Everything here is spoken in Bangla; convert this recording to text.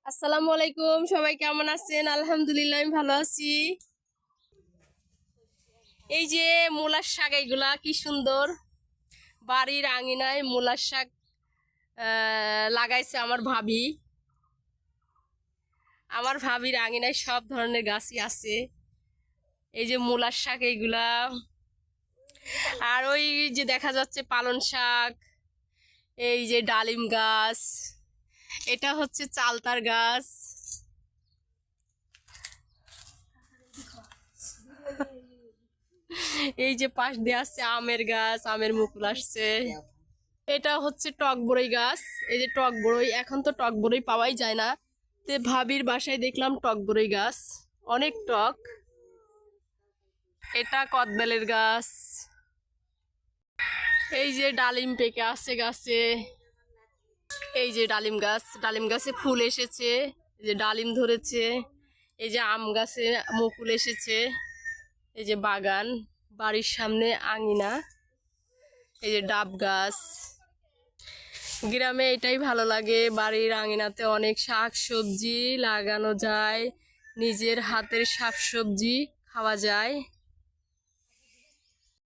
আসসালামু আলাইকুম, সবাই কেমন আছেন? আলহামদুলিল্লাহ আমি ভালো আছি। এই যে মূলার শাক, এইগুলা কি সুন্দর। বাড়ির আঙিনায় মূলার শাক লাগাইছে আমার ভাবির আঙিনায় সব ধরনের গাছই আছে। এই যে মূলার শাক এইগুলা, আর ওই যে দেখা যাচ্ছে পালং শাক, এই যে ডালিম গাছ, এটা হচ্ছে চালতার গাছ। এই যে পাশ দিয়ে আছে আমের গাছ, আমের মুকুল আসছে। এটা হচ্ছে টক বড়ই গাছ। এই যে টক বড়ই, এখন তো টক বড়ই পাওয়াই যায় না, তে ভাবির বাসায় দেখলাম টক বড়ই গাছ, অনেক টক। এটা কদবেলের গাছ। এই যে ডালিম পেকে আছে গাছে। এই যে ডালিম গাছ, ডালিম গাছে ফুল এসেছে, এই যে ডালিম ধরেছে। এই যে আম গাছে মুকুল এসেছে। এই যে বাগান, বাড়ির সামনে আঙিনা। এই যে ডাব গাছ। গ্রামে এটাই ভালো লাগে, বাড়ির আঙিনাতে অনেক শাক সবজি লাগানো যায়, নিজের হাতের শাক সবজি খাওয়া যায়।